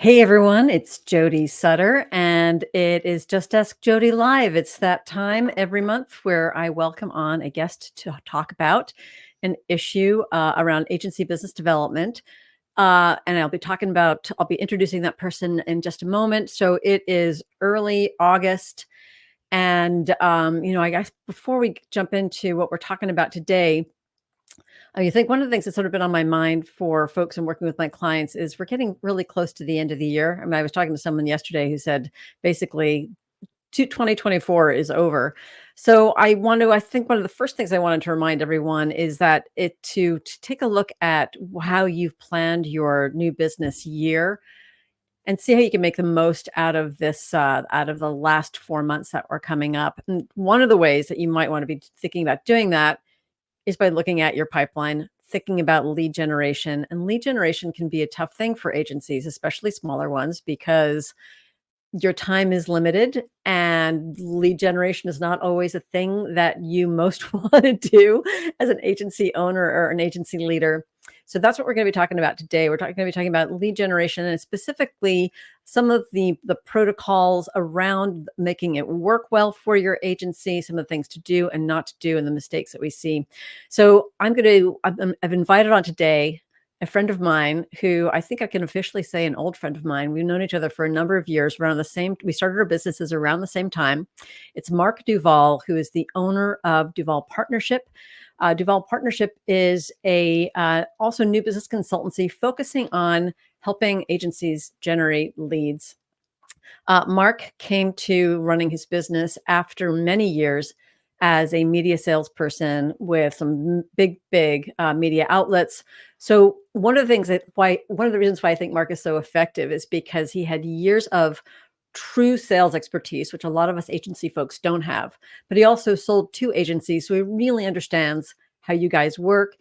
Hey everyone, it's Jody Sutter, and it is Just Ask Jody Live. It's that time every month where I welcome on a guest to talk about an issue around agency business development. And I'll be introducing that person in just a moment. So it is early August. And, I guess before we jump into what we're talking about today, I think one of the things that's sort of been on my mind for folks and working with my clients is we're getting really close to the end of the year. I mean, I was talking to someone yesterday who said basically 2024 is over. So I think one of the first things I wanted to remind everyone is that to take a look at how you've planned your new business year and see how you can make the most out of this, out of the last 4 months that are coming up. And one of the ways that you might want to be thinking about doing that is by looking at your pipeline, thinking about lead generation. And lead generation can be a tough thing for agencies, especially smaller ones, because your time is limited and lead generation is not always a thing that you most want to do as an agency owner or an agency leader. So that's what we're going to be talking about today. Going to be talking about lead generation and specifically some of the protocols around making it work well for your agency, some of the things to do and not to do, and the mistakes that we see. So I've invited on today a friend of mine who I think I can officially say an old friend of mine. We've known each other for a number of years. We started our businesses around the same time. It's Mark Duval, who is the owner of Duval Partnership. Duval Partnership is a also new business consultancy focusing on helping agencies generate leads. Mark came to running his business after many years as a media salesperson with some big media outlets. So one of the reasons why I think Mark is so effective is because he had years of true sales expertise, which a lot of us agency folks don't have. But he also sold to agencies, so he really understands how you guys work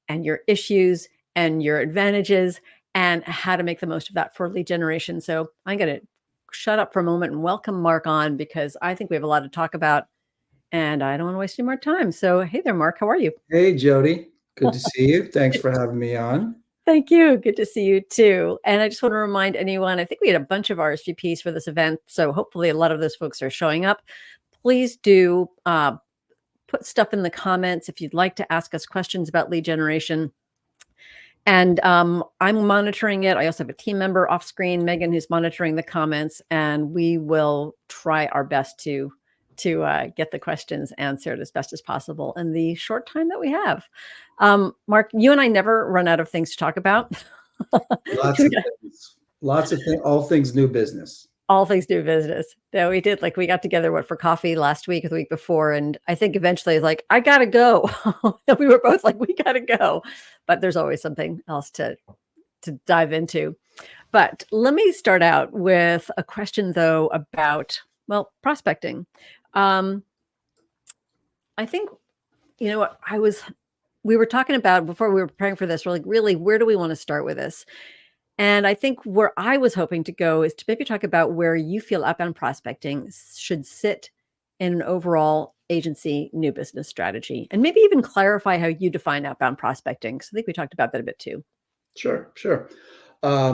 and your issues and your advantages and how to make the most of that for lead generation. So I'm going to shut up for a moment and welcome Mark on because I think we have a lot to talk about and I don't want to waste any more time. So, hey there, Mark. How are you? Hey, Jody. Good to see you. Thanks for having me on. Thank you. Good to see you too. And I just want to remind anyone, I think we had a bunch of RSVPs for this event. So hopefully a lot of those folks are showing up. Please do put stuff in the comments if you'd like to ask us questions about lead generation. And I'm monitoring it. I also have a team member off screen, Megan, who's monitoring the comments, and we will try our best to get the questions answered as best as possible in the short time that we have. Mark, you and I never run out of things to talk about. Lots of things, all things new business. All things new business. No, we did. Like we got together for coffee last week or the week before, and I think eventually like I gotta go. We were both like, we gotta go, but there's always something else to dive into. But let me start out with a question though about prospecting. I think what we were talking about before we were preparing for this. We're like, really, where do we want to start with this? And I think where I was hoping to go is to maybe talk about where you feel outbound prospecting should sit in an overall agency new business strategy, and maybe even clarify how you define outbound prospecting. So I think we talked about that a bit too. Sure.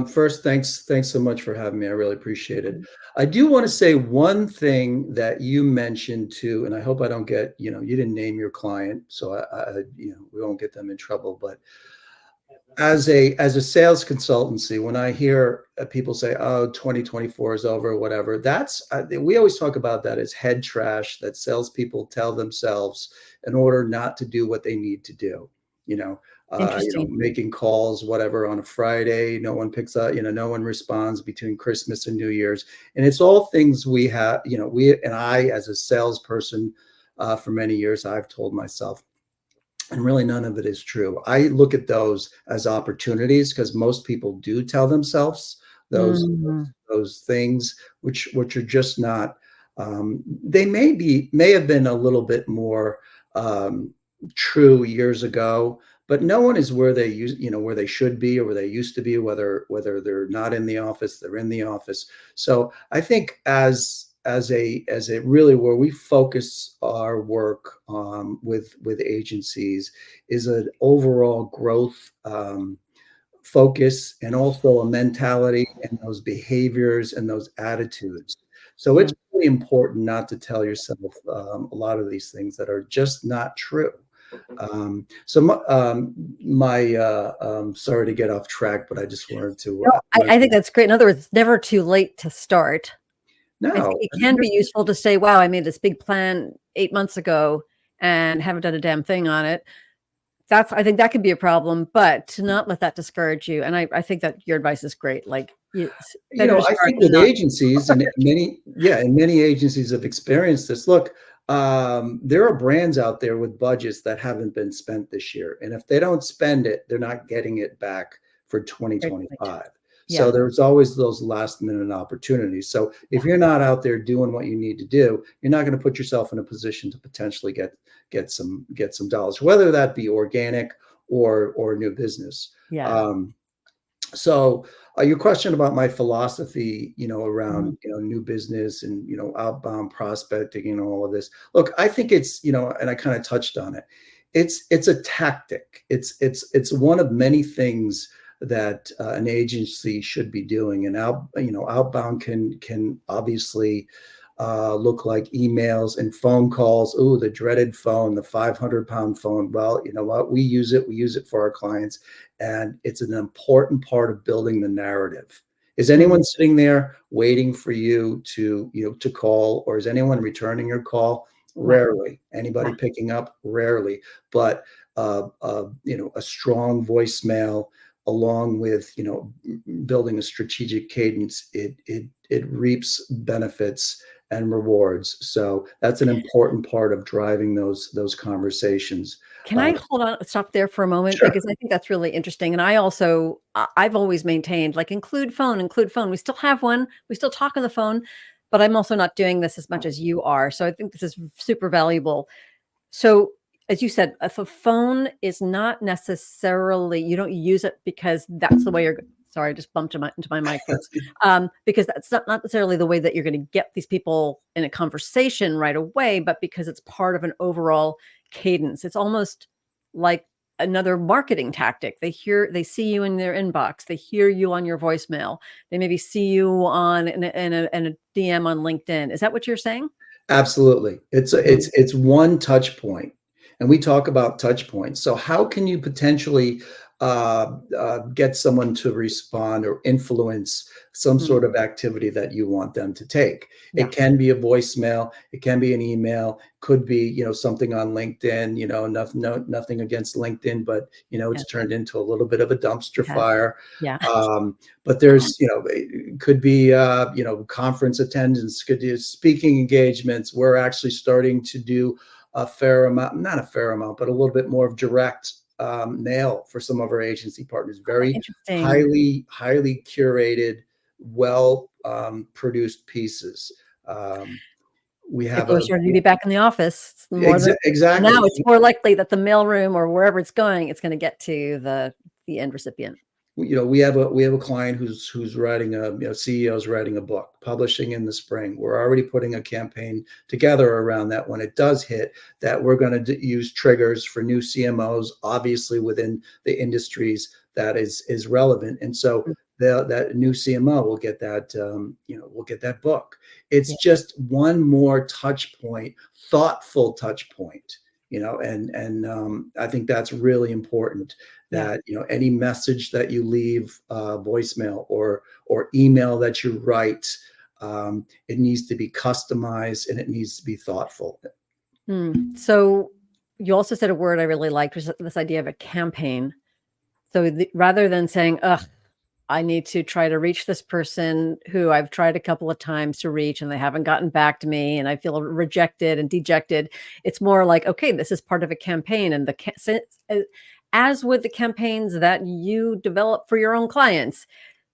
First, thanks so much for having me. I really appreciate it. I do want to say one thing that you mentioned too, and I hope I don't get, you didn't name your client, so we won't get them in trouble. But as a sales consultancy, when I hear people say, "Oh, 2024 is over," or whatever, we always talk about that as head trash that salespeople tell themselves in order not to do what they need to do. Interesting. Making calls, whatever, on a Friday, no one picks up, no one responds between Christmas and New Year's, and it's all things we have. I, as a salesperson, for many years, I've told myself. And really, none of it is true. I look at those as opportunities because most people do tell themselves those things, which are just not. They may have been a little bit more true years ago, but no one is where where they should be or where they used to be. Whether they're not in the office, they're in the office. So I think as a really where we focus our work with agencies is an overall growth focus and also a mentality and those behaviors and those attitudes. So Yeah. it's really important not to tell yourself a lot of these things that are just not true. Sorry to get off track, but I just wanted to. No, I think that's great. In other words, it's never too late to start. I think No, it can be useful to say, "Wow, I made this big plan 8 months ago and haven't done a damn thing on it." I think that could be a problem, but to not let that discourage you, and I think that your advice is great, like, it's better to I start think than with not. agencies and many agencies have experienced this. Look, there are brands out there with budgets that haven't been spent this year, and if they don't spend it, they're not getting it back for Great point. 2025. Yeah, So there's always those last minute opportunities. So yeah, if you're not out there doing what you need to do, you're not going to put yourself in a position to potentially get some dollars, whether that be organic or new business. yeah. Um, so your question about my philosophy, Mhm. around, new business and, outbound prospecting and all of this. Look, I think it's, and I kind of touched on it. It's a tactic. It's one of many things that an agency should be doing. And outbound can obviously look like emails and phone calls. Ooh, the dreaded phone, the 500-pound phone. Well, you know what? We use it. We use it for our clients, and it's an important part of building the narrative. Is Mm, anyone sitting there waiting for you to call, or is anyone returning your call? yeah, Rarely. Anybody yeah, picking up? Rarely. But a strong voicemail along with building a strategic cadence, it reaps benefits and rewards. So that's an important part of driving those conversations. Can Uh, I hold on stop there for a moment? sure. Because I think that's really interesting, and I've always maintained, like, include phone, include phone. We still have one, we still talk on the phone, but I'm also not doing this as much as you are, so I think this is super valuable. So, as you said, if a phone is not necessarily you don't use it because that's the way you're sorry, I just bumped into my mic, folks. Because that's not necessarily the way that you're gonna get these people in a conversation right away, but because it's part of an overall cadence. It's almost like another marketing tactic. They see you in their inbox, they hear you on your voicemail, they maybe see you on in a DM on LinkedIn. Is that what you're saying? Absolutely. It's a Mhm. it's one touch point, and we talk about touch points. So how can you potentially, get someone to respond or influence some Mm. sort of activity that you want them to take? Yeah. It can be a voicemail, it can be an email, could be, something on LinkedIn, nothing against LinkedIn, but, Yeah. it's turned into a little bit of a dumpster Yes. fire. Yeah. But there's, it could be, conference attendance, could do speaking engagements. We're actually starting to do a fair amount, not a fair amount, but a little bit more of direct mail for some of our agency partners. Very Interesting. highly curated, well produced pieces. We have People are a starting to be back in the office. It's more than and exactly. now it's more likely that the mailroom or wherever it's going, it's gonna get to the end recipient. We have a client who's writing CEO's writing a book, publishing in the spring. We're already putting a campaign together around that when it does hit, that we're going to use triggers for new CMOs, obviously within the industries that is relevant. And so Mm, that new CMO will get that book. yeah, It's just one more touch point, thoughtful touch point, and I think that's really important, yeah. that any message that you leave, voicemail or email that you write, it needs to be customized and it needs to be thoughtful. So, you also said a word I really liked, was this idea of a campaign. So, rather than saying, "Ugh, I need to try to reach this person who I've tried a couple of times to reach and they haven't gotten back to me and I feel rejected and dejected." It's more like, okay, this is part of a campaign. And as with the campaigns that you develop for your own clients,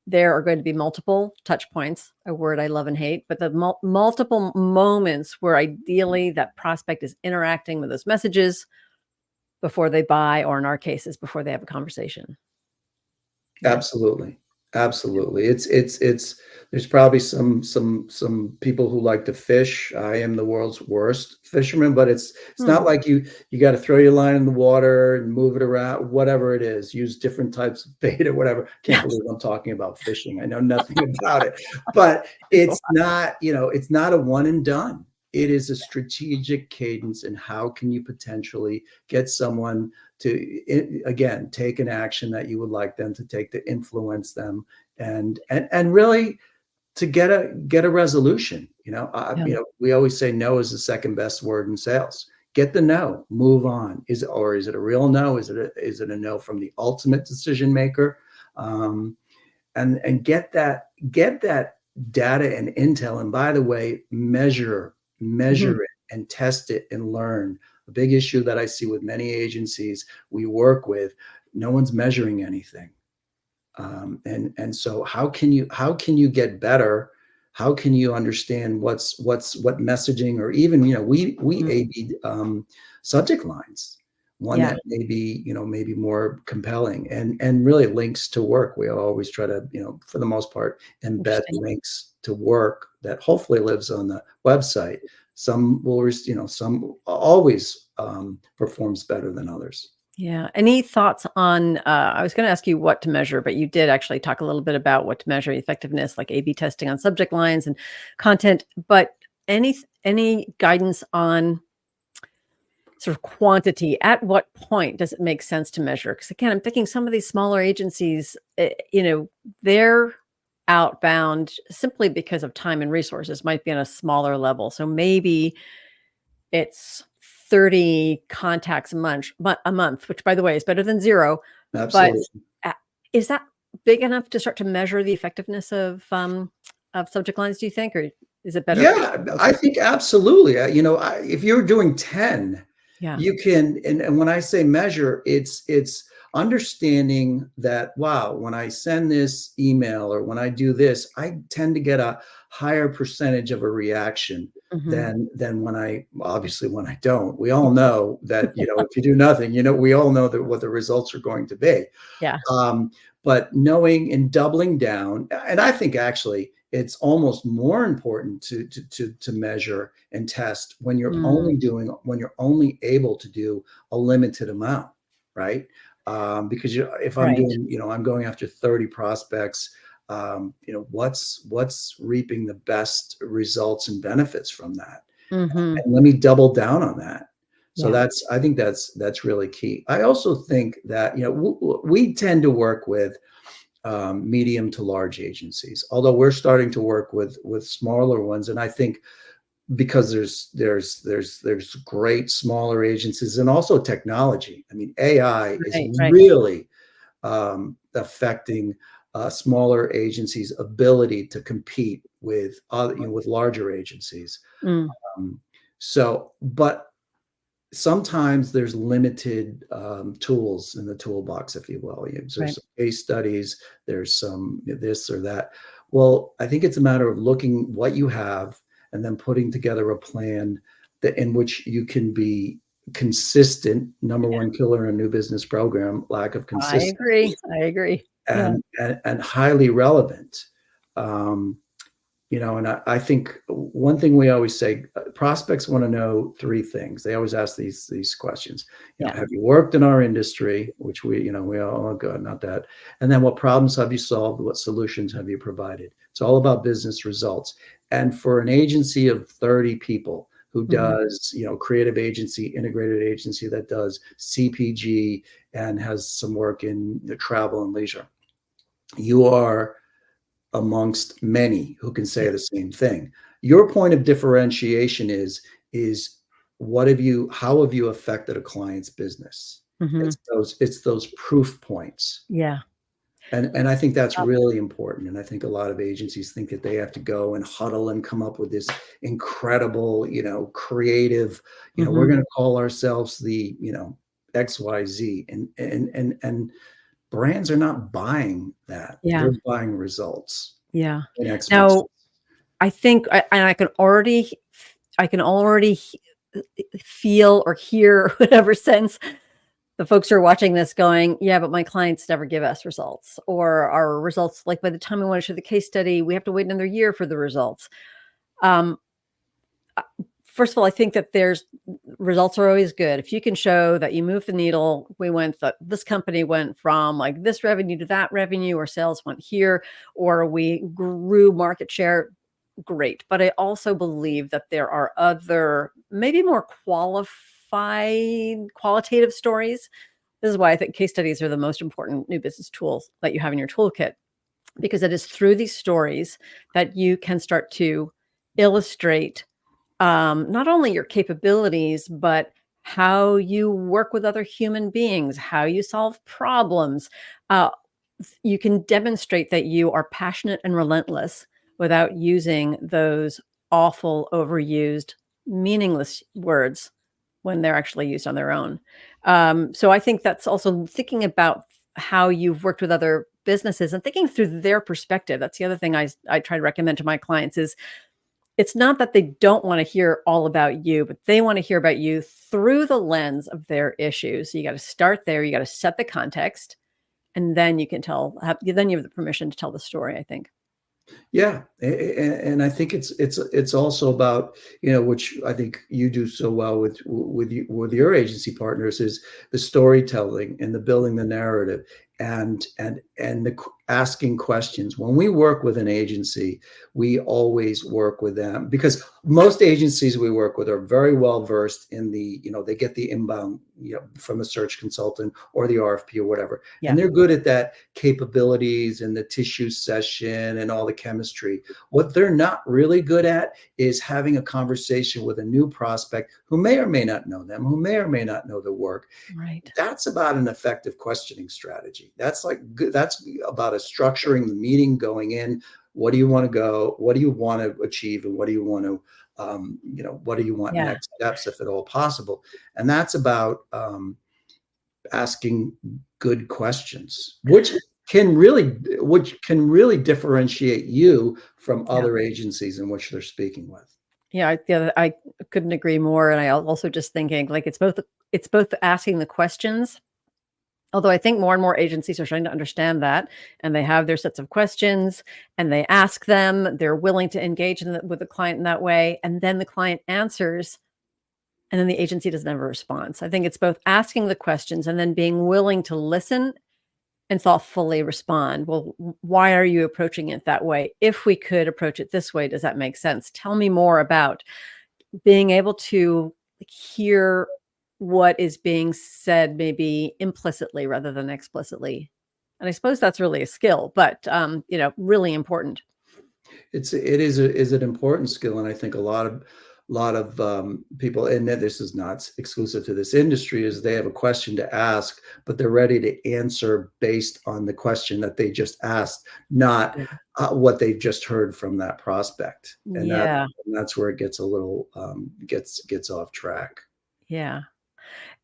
there are going to be multiple touch points, a word I love and hate, but the multiple moments where ideally that prospect is interacting with those messages before they buy, or in our cases, before they have a conversation. Yeah. Absolutely. Absolutely. It's there's probably some people who like to fish. I am the world's worst fisherman, but it's Hmm. not like you got to throw your line in the water and move it around, whatever it is. Use different types of bait or whatever. Can't Yes. believe I'm talking about fishing. I know nothing about it. But it's not, it's not a one and done. It is a strategic cadence, and how can you potentially get someone to again take an action that you would like them to take to influence them, and really to get a resolution. Yeah. We always say no is the second best word in sales. Get the no, move on. Is it a real no? Is it a no from the ultimate decision maker? um, and get that data and intel. And by the way, Mhm. measure it and test it and learn. A big issue that I see with many agencies we work with, no one's measuring anything. And so how can you get better? How can you understand what messaging, or even we Mm. AB subject lines, one Yeah. that maybe more compelling and really links to work. We always try to, for the most part, embed Interesting. links to work that hopefully lives on the website. Some will, some always performs better than others. Yeah. Any thoughts on, I was going to ask you what to measure, but you did actually talk a little bit about what to measure effectiveness, like A/B testing on subject lines and content. But any guidance on sort of quantity? At what point does it make sense to measure? Because again, I'm thinking some of these smaller agencies, they're outbound simply because of time and resources might be on a smaller level. So maybe it's 30 contacts a month, which by the way is better than 0, but, Absolutely. uh, is that big enough to start to measure the effectiveness of subject lines, do you think, or is it better for Yeah, I focus? think absolutely. If you're doing 10, Yeah. you can, and when I say measure, it's understanding that, wow, when I send this email or when I do this, I tend to get a higher percentage of a reaction Mhm. than when obviously when I don't. We all know that, if you do nothing, we all know that what the results are going to be. Yeah. Um, but knowing and doubling down, and I think actually it's almost more important to measure and test Mm, when you're only able to do a limited amount, right? Because if I'm right. doing, I'm going after 30 prospects, what's reaping the best results and benefits from that? Mhm. And let me double down on that. So Yeah. I think that's really key. I also think that, we tend to work with medium to large agencies, although we're starting to work with smaller ones. And I think because there's great smaller agencies, and also technology. I mean, AI is Right, right. really affecting smaller agencies' ability to compete with with larger agencies. Mm, Um, but sometimes there's limited tools in the toolbox, if you will. There's right. some case studies, there's some this or that. Well, I think it's a matter of looking what you have and then putting together a plan that in which you can be consistent. Number one killer in a new business program, lack of I consistency, agree, I agree. Yeah. and highly relevant. Um, and I think one thing we always say, prospects want to know three things. They always ask these questions. Yeah. Have you worked in our industry? Which we all, oh God, not that. And then what problems have you solved? What solutions have you provided? It's all about business results. And for an agency of 30 people who Mhm. does, creative agency, integrated agency that does CPG and has some work in the travel and leisure, you are amongst many who can Yeah. say the same thing. Your point of differentiation is how have you affected a client's business? Mhm. It's those proof points. Yeah. And I think that's Um, really important. And I think a lot of agencies think that they have to go and huddle and come up with this incredible, creative, we're mhm. going to call ourselves the, XYZ. And brands are not buying that. Yeah, They're buying results yeah. and expertise. Now, I think and I can already feel or hear whatever sense the folks who are watching this going, yeah, but my clients never give us results, or our results, like by the time we want to show the case study, we have to wait another year for the results. Um, First of all, I think that results are always good. If you can show that you move the needle, this company went from like this revenue to that revenue, or sales went here, or we grew market share, great. But I also believe that there are other, maybe more qualitative stories. This is why I think case studies are the most important new business tools that you have in your toolkit, because it is through these stories that you can start to illustrate not only your capabilities, but how you work with other human beings, how you solve problems. Uh, you can demonstrate that you are passionate and relentless without using those awful, overused, meaningless words when they're actually used on their own. So I think that's also thinking about how you've worked with other businesses and thinking through their perspective. That's the other thing I try to recommend to my clients is it's not that they don't want to hear all about you, but they want to hear about you through the lens of their issues. So you got to start there. You got to set the context, and then you can then you have the permission to tell the story, I think. Yeah, and I think it's also about, which I think you do so well with your agency partners, is the storytelling and the building the narrative, and asking questions. When we work with an agency, we always work with them, because most agencies we work with are very well versed in they get the inbound, from a search consultant or the RFP or whatever, Yeah. and they're good at that capabilities and the tissue session and all the chemistry. What they're not really good at is having a conversation with a new prospect who may or may not know them, who may or may not know the work. Right. That's about an effective questioning strategy. That's about structuring the meeting going in. What do you want to go? What do you want to achieve? And what do you want to, what do you want Yeah. next steps, if at all possible? And that's about asking good questions, which can really differentiate you from Yeah. other agencies in which they're speaking with. Yeah. I couldn't agree more. And I also just thinking like it's both asking the questions. Although I think more and more agencies are trying to understand that, and they have their sets of questions, and they ask them. They're willing to engage with the client in that way, and then the client answers, and then the agency doesn't have a response. I think it's both asking the questions and then being willing to listen and thoughtfully respond. Well, why are you approaching it that way? If we could approach it this way, does that make sense? Tell me more about being able to hear what is being said, maybe implicitly rather than explicitly. And I suppose that's really a skill, but really important. It is an important skill, and I think a lot of people, and this is not exclusive to this industry, is they have a question to ask, but they're ready to answer based on the question that they just asked, not Yeah. what they've just heard from that prospect, and Yeah. that's where it gets a little gets off track. Yeah.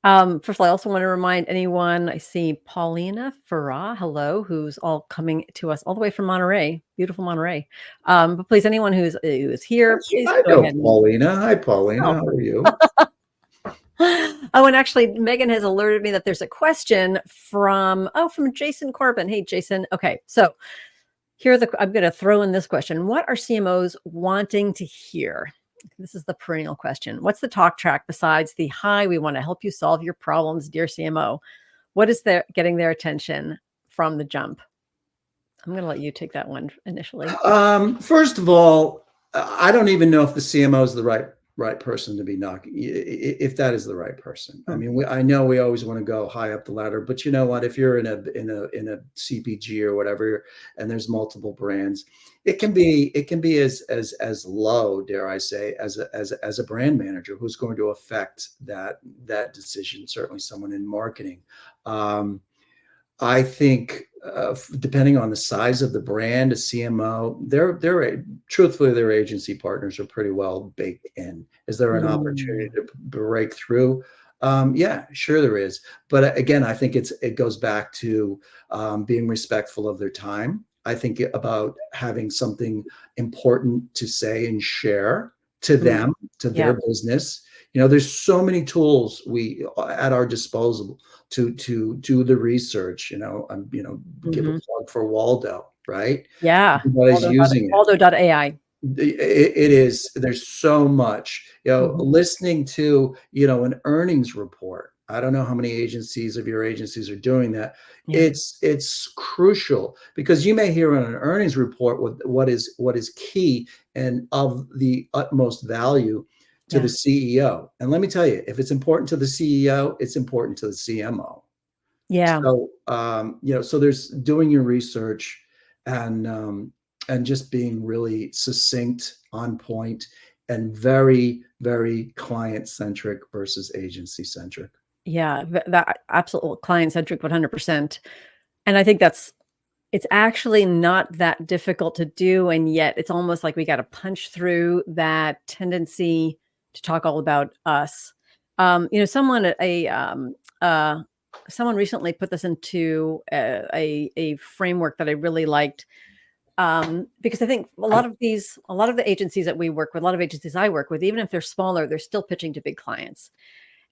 First of all, I also want to remind anyone, I see Paulina Farah, hello, who's all coming to us all the way from Monterey, beautiful Monterey. But please, anyone who's here, please I go know ahead and Paulina. Hi, Paulina. oh. How are you? Oh, and actually, Megan has alerted me that there's a question from Jason Corbin. Hey, Jason. Okay, so I'm going to throw in this question. What are CMOs wanting to hear? This is the perennial question. What's the talk track besides the hi, we want to help you solve your problems, dear CMO? What is getting their attention from the jump? I'm going to let you take that one initially. First of all, I don't even know if the CMO is the right person to be knocking, if that is the right person. I mean, I know we always want to go high up the ladder, but you know what? If you're in a CPG or whatever, and there's multiple brands, it can be as low, dare I say, as a brand manager who's going to affect that decision. Certainly, someone in marketing. I think, depending on the size of the brand, a CMO, truthfully, their agency partners are pretty well baked in. Is there an opportunity to break through? Yeah, sure there is. But again, I think it goes back to being respectful of their time. I think about having something important to say and share to Mm. them, to Yeah. their business. There's so many tools we at our disposal to do the research. Give a Mhm. plug for Waldo, right? Yeah. Everybody's using it. Waldo.ai. It is, there's so much, Mhm. listening to, an earnings report. I don't know how many of your agencies are doing that. Yeah. It's crucial because you may hear on an earnings report what is key and of the utmost value to the Yeah. CEO. And let me tell you, if it's important to the CEO, it's important to the CMO. Yeah. So there's doing your research and just being really succinct, on point, and very, very client centric versus agency centric. Yeah. That absolute client-centric 100%. And I think it's actually not that difficult to do, and yet it's almost like we gotta punch through that tendency to talk all about us. Someone recently put this into a framework that I really liked, because I think a lot of the agencies that we work with, a lot of agencies I work with, even if they're smaller, they're still pitching to big clients.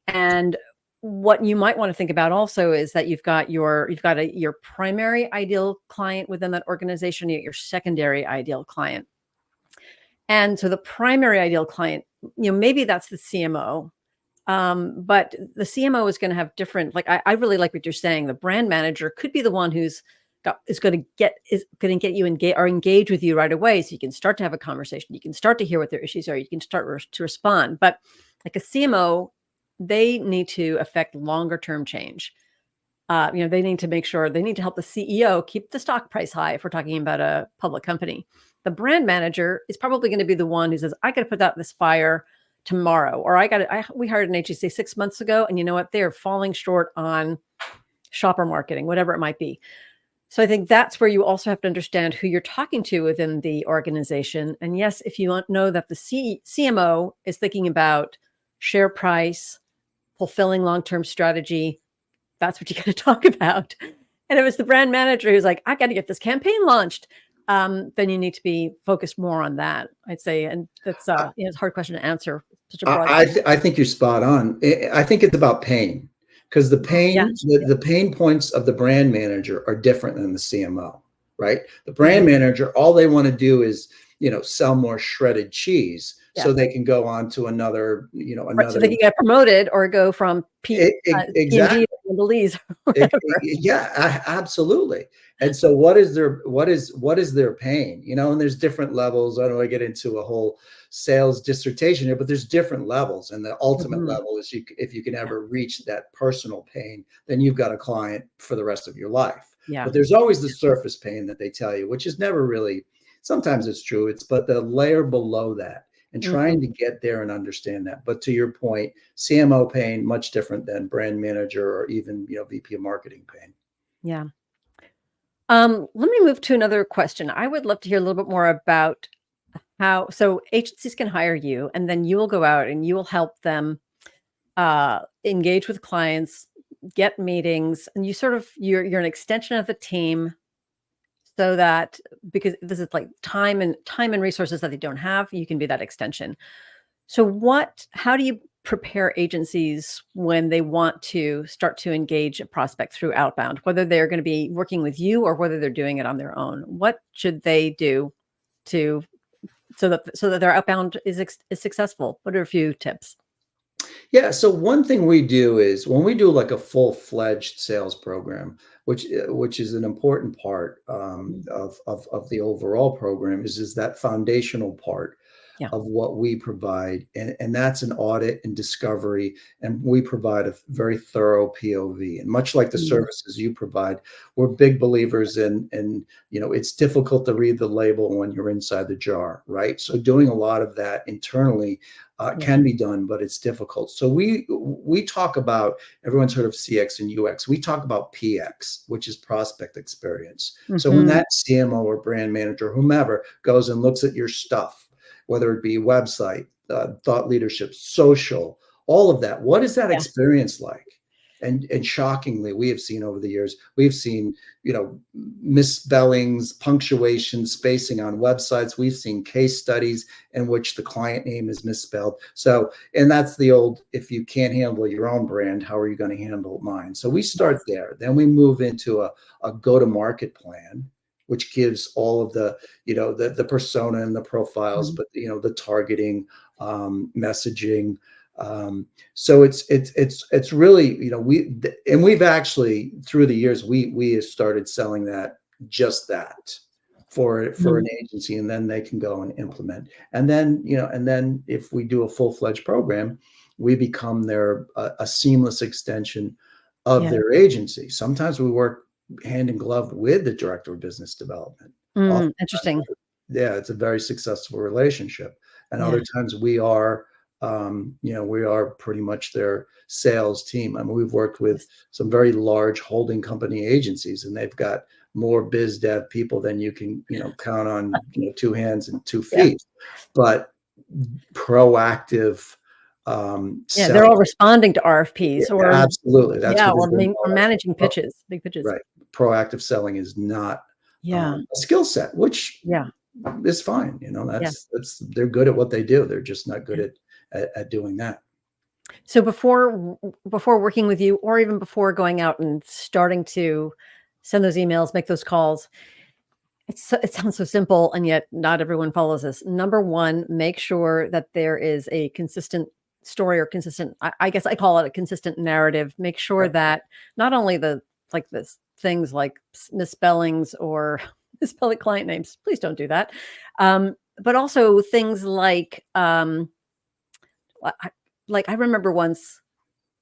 And what you might want to think about also is that your primary ideal client within that organization, your secondary ideal client. And so the primary ideal client, maybe that's the CMO. But the CMO is going to have different, like I really like what you're saying. The brand manager could be the one is going to get you engage or engage with you right away. So you can start to have a conversation. You can start to hear what their issues are. You can start to respond. But like a CMO, they need to affect longer term change. They need to make sure they need to help the CEO keep the stock price high if we're talking about a public company. The brand manager is probably going to be the one who says, I got to put out this fire tomorrow, or we hired an agency 6 months ago, and you know what? They're falling short on shopper marketing, whatever it might be. So I think that's where you also have to understand who you're talking to within the organization. And yes, if you know that the CMO is thinking about share price, fulfilling long-term strategy, that's what you got to talk about. And if it's the brand manager who's like, I got to get this campaign launched, then you need to be focused more on that, I'd say. And that's it's a hard question to answer. Such a broad question. I think you're spot on. I think it's about pain because Yeah. the pain points of the brand manager are different than the CMO, right? The Mhm. brand manager, all they want to do is, sell more shredded cheese Yeah. so they can go on to another, Right. So they can get promoted or go from P&G exactly. to Mondelez or whatever. Yeah, absolutely. And so what is their pain? And there's different levels. I don't want to get into a whole sales dissertation here, but there's different levels. And the ultimate Mhm. level is if you can Yeah. ever reach that personal pain, then you've got a client for the rest of your life. Yeah. But there's always the surface pain that they tell you, which is never really, sometimes it's true. But the layer below that and trying Mhm. to get there and understand that. But to your point, CMO pain, much different than brand manager or even, VP of marketing pain. Yeah. Let me move to another question. I would love to hear a little bit more about so agencies can hire you, and then you will go out and you will help them engage with clients, get meetings, and you're an extension of the team, so that because this is like time and resources that they don't have, you can be that extension. So how do you prepare agencies when they want to start to engage a prospect through outbound, whether they're going to be working with you or whether they're doing it on their own? What should they do to so that their outbound is successful? What are a few tips? Yeah. So one thing we do is when we do like a full-fledged sales program, which is an important part Mm. of the overall program, is that foundational part Yeah. of what we provide. And that's an audit and discovery. And we provide a very thorough POV. And much like the Mm. services you provide, we're big believers it's difficult to read the label when you're inside the jar, right? So doing a lot of that internally Yeah. can be done, but it's difficult. So we talk about, everyone's heard of CX and UX. We talk about PX, which is prospect experience. So when Mhm. that CMO or brand manager, whomever, goes and looks at your stuff, whether it be website, thought leadership, social, all of that. What is that Yeah. experience like? And shockingly, we have seen over the years, we've seen, misspellings, punctuation, spacing on websites. We've seen case studies in which the client name is misspelled. So, and that's the old, if you can't handle your own brand, how are you going to handle mine? So we start there. Then we move into a go-to-market plan, which gives all of the, the persona and the profiles, but, the targeting, messaging. So it's really, we've actually, through the years, we have started selling that for an agency, and then they can go and implement. And then if we do a full-fledged program, we become a seamless extension of their agency. Sometimes we work hand in glove with the director of business development. Interesting. Yeah, it's a very successful relationship. And other times we are, we are pretty much their sales team. I mean, we've worked with some very large holding company agencies, and they've got more biz dev people than you can, count on, two hands and 2 feet. But proactive, they're all responding to RFPs, or absolutely, that's or managing pitches, big pitches. Right, proactive selling is not a skill set, which is fine. That's they're good at what they do. They're just not good at doing that. So before working with you, or even before going out and starting to send those emails, make those calls, it sounds so simple, and yet not everyone follows this. Number one, make sure that there is a consistent story, or consistent, I guess I call it a consistent narrative. Make sure that not only this things like misspellings or misspelling client names, please don't do that. But also things like I remember once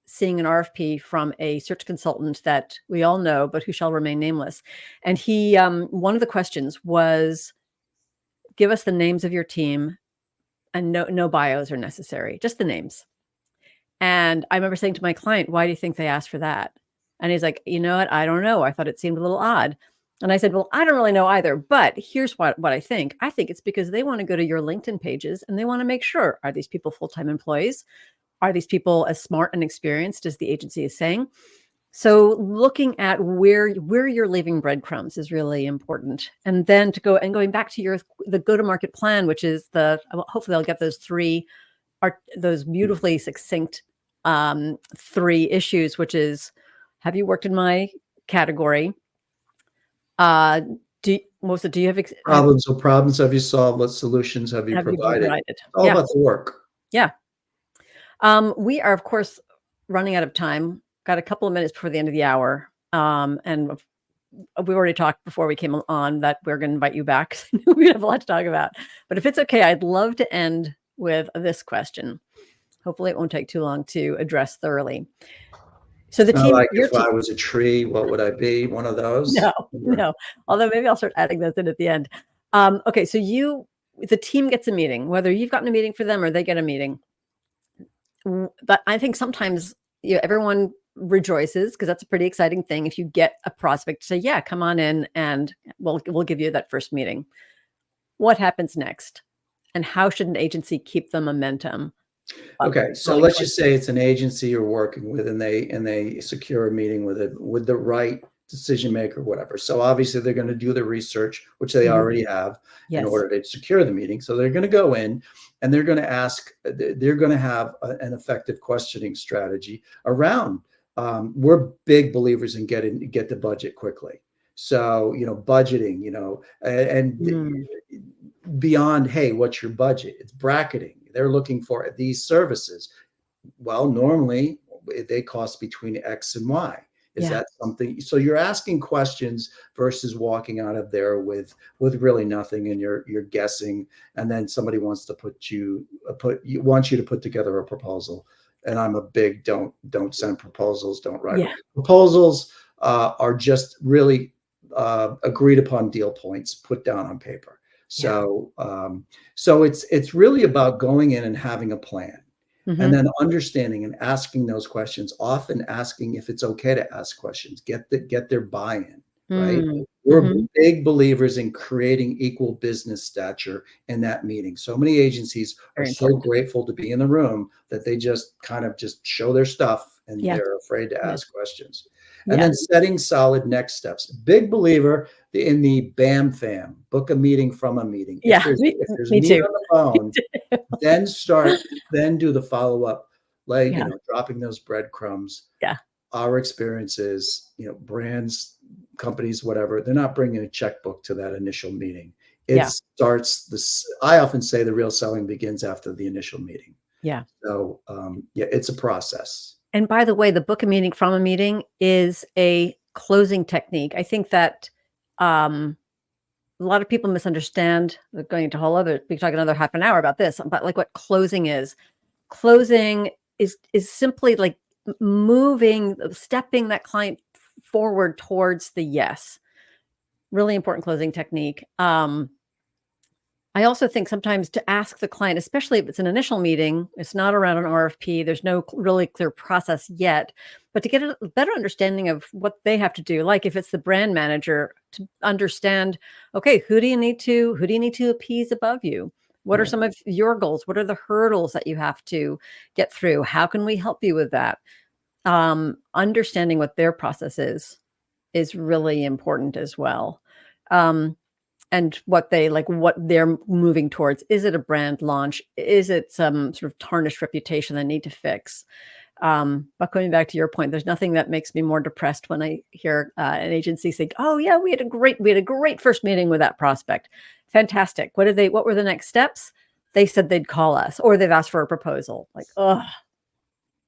seeing an RFP from a search consultant that we all know, but who shall remain nameless. And he, one of the questions was, give us the names of your team, and no bios are necessary, just the names. And I remember saying to my client, why do you think they asked for that? And he's like, you know what? I don't know. I thought it seemed a little odd. And I said, well, I don't really know either, but here's what I think. I think it's because they want to go to your LinkedIn pages and they want to make sure, are these people full-time employees? Are these people as smart and experienced as the agency is saying? So looking at where you're leaving breadcrumbs is really important. And then going back to the go-to-market plan, which is hopefully I'll get those beautifully succinct 3 issues, which is, have you worked in my category? Do you have problems have you solved? What solutions have you provided? It's all about the work. Yeah. We are, of course, running out of time. Got a couple of minutes before the end of the hour. And we already talked before we came on that we're going to invite you back. We have a lot to talk about. But if it's okay, I'd love to end with this question. Hopefully it won't take too long to address thoroughly. So the team, if I was a tree, what would I be? One of those? No. Although maybe I'll start adding those in at the end. Okay, so the team gets a meeting, whether you've gotten a meeting for them or they get a meeting. But I think sometimes everyone rejoices, because that's a pretty exciting thing if you get a prospect to say, yeah, come on in and we'll give you that first meeting. What happens next? And how should an agency keep the momentum? Okay, so let's just say it's an agency you're working with, and they secure a meeting with the right decision maker, whatever. So obviously they're going to do the research, which they already have, in order to secure the meeting. So they're going to go in and they're going to have an effective questioning strategy around. We're big believers in get the budget quickly. So, budgeting, and beyond, hey, what's your budget? It's bracketing. They're looking for these services. Well, normally they cost between X and Y. Is that something? So you're asking questions versus walking out of there with really nothing, and you're guessing, and then somebody wants to put you to put together a proposal. And I'm a big don't send proposals, don't write proposals. Are just really agreed upon deal points put down on paper. So so it's really about going in and having a plan. And then understanding and asking those questions, often asking if it's okay to ask questions, get their buy-in, right? We're big believers in creating equal business stature in that meeting. So many agencies are so grateful to be in the room that they just kind of just show their stuff and Yeah. they're afraid to Yeah. ask questions. And Yeah. then setting solid next steps. Big believer in the BAM fam, book a meeting from a meeting. If Yeah. there's Me meat too. on the bone, then do the follow up, like, Yeah. dropping those breadcrumbs. Yeah. Our experiences, brands, companies, whatever, they're not bringing a checkbook to that initial meeting. It Yeah. starts this. I often say the real selling begins after the initial meeting. Yeah. So, yeah, it's a process. And by the way, the book a meeting from a meeting is a closing technique. I think that a lot of people misunderstand. We're going into a whole other, we could talk another half an hour about this, but like what closing is. Closing is simply like moving, stepping that client forward towards the yes. Really important closing technique. I also think sometimes to ask the client, especially if it's an initial meeting, it's not around an RFP, there's no really clear process yet, but to get a better understanding of what they have to do, like if it's the brand manager, to understand, okay, who do you need to appease above you? What are Right. some of your goals? What are the hurdles that you have to get through? How can we help you with that? Understanding what their process is really important as well. Um, and what they're moving towards. Is it a brand launch? Is it some sort of tarnished reputation they need to fix? But going back to your point, there's nothing that makes me more depressed when I hear an agency say, "Oh yeah, we had a great first meeting with that prospect. Fantastic. What were the next steps? They said they'd call us, or they've asked for a proposal." Like, oh,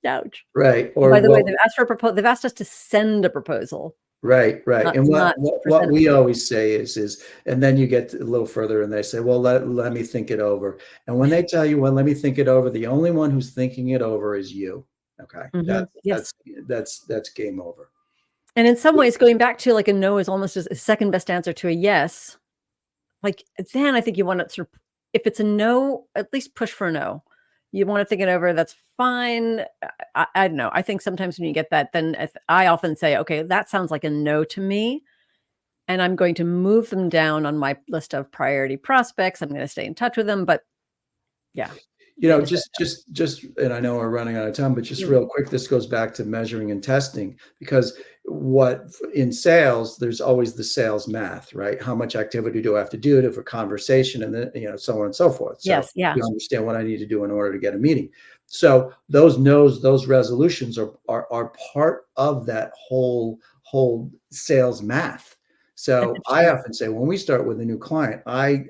ouch. Right. And Or by the way, what? they've asked us to send a proposal, Right, right. And what not to what what present a we proposal. always say is, and then you get a little further and they say, well, let me think it over. And when they tell you, well, let me think it over, the only one who's thinking it over is you. Okay. Mhm. That's Yes. that's that's game over. And in some ways, going back to like a no is almost as a second best answer to a yes. Like then I think you want to sort of, if it's a no, at least push for a no. You want to think it over. That's fine. I don't know. I think sometimes when you get that, then I often say, okay, that sounds like a no to me. And I'm going to move them down on my list of priority prospects. I'm going to stay in touch with them. But yeah, they just Just, and I know we're running out of time, but just Mm. real quick, this goes back to measuring and testing because what in sales, there's always the sales math, right? How much activity do I have to do to for conversation and then, so on and so forth. So Yes. Yeah. you understand what I need to do in order to get a meeting. So those no's, those resolutions are part of that whole sales math. That's So I interesting. often say when we start with a new client, I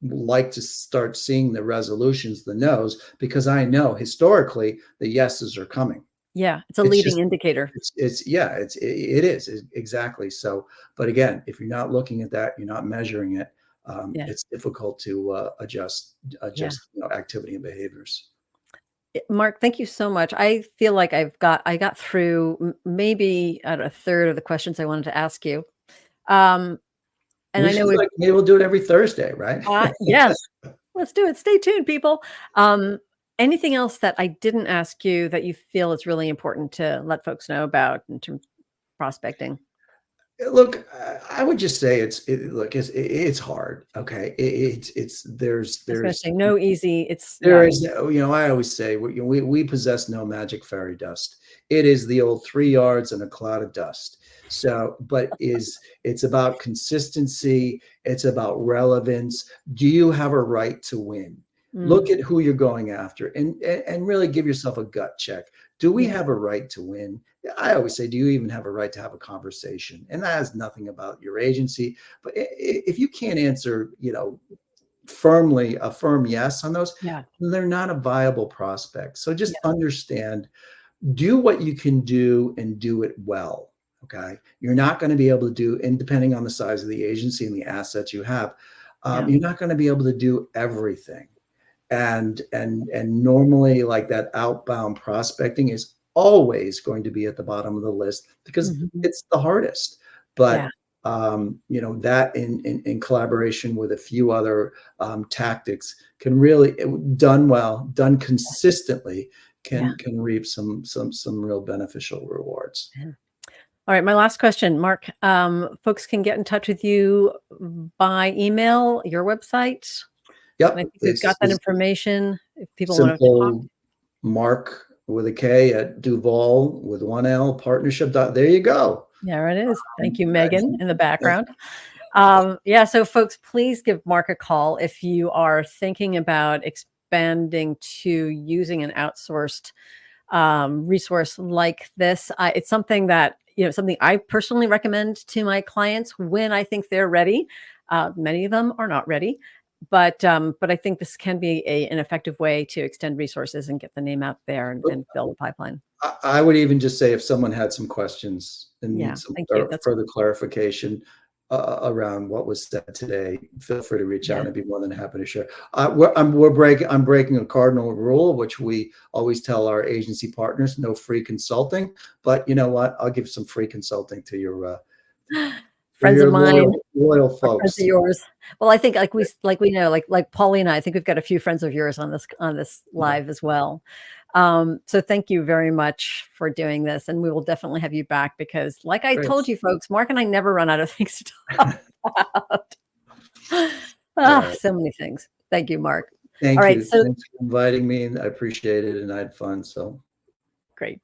like to start seeing the resolutions, the no's, because I know historically the yeses are coming. Yeah. It's a It's leading just indicator. it's yeah, it is exactly. So, but again, if you're not looking at that, you're not measuring it. Yeah. It's difficult to Yeah. activity and behaviors. Mark, thank you so much. I feel like I got through maybe I don't know, a third of the questions I wanted to ask you. Um, and We I know should maybe we'll do it every Thursday, right? yes, let's do it. Stay tuned, people. Um, Anything else that I didn't ask you that you feel is really important to let folks know about in terms of prospecting? Look, I would just say it's hard. Okay, it's I was going to say no easy. there is no, I always say we possess no magic fairy dust. It is the old 3 yards and a cloud of dust. So, but it's about consistency. It's about relevance. Do you have a right to win? Mm, Look at who you're going after and really give yourself a gut check. Do we yeah, have a right to win? I always say, do you even have a right to have a conversation? And that has nothing about your agency. But if you can't answer, firmly a firm yes on those, yeah, they're not a viable prospect. So just yeah, understand, do what you can do and do it well. Okay. You're not going to be able to do, and depending on the size of the agency and the assets you have, yeah, you're not going to be able to do everything. And normally like that outbound prospecting is always going to be at the bottom of the list because mhm, it's the hardest. yeah, But that in collaboration with a few other tactics can really, done well, done consistently, yeah, can reap some real beneficial rewards. yeah. All right, my last question, Mark. Folks can get in touch with you by email, your website, and I Yep, think we've got it's that information if people want to talk. simple. Mark with a K at Duval with one L partnership. There you go. There it is. Thank you, That's, Megan, in the that's background. Yeah, so folks, please give Mark a call if you are thinking about expanding to using an outsourced resource like this. It's something that, something I personally recommend to my clients when I think they're ready. Many of them are not ready, but I think this can be an effective way to extend resources and get the name out there and fill the pipeline. I would even just say if someone had some questions and Yeah, need some thank you. That's further clarification around what was said today, feel free to reach out, yeah. and I'd be more than happy to share. I'm breaking a cardinal rule, which we always tell our agency partners: no free consulting. But you know what? I'll give some free consulting to for Friends of your mine. loyal Or friends of folks. yours. Well, I think like we know, like Paulina, I think we've got a few friends of yours on this Yeah, live as well. So thank you very much for doing this, and we will definitely have you back because, like I great. told you folks, Mark and I never run out of things to talk about. All right. So many things. Thank you, Mark. All Thank right, you. so Thanks for inviting me, and I appreciate it, and I had fun. So. great.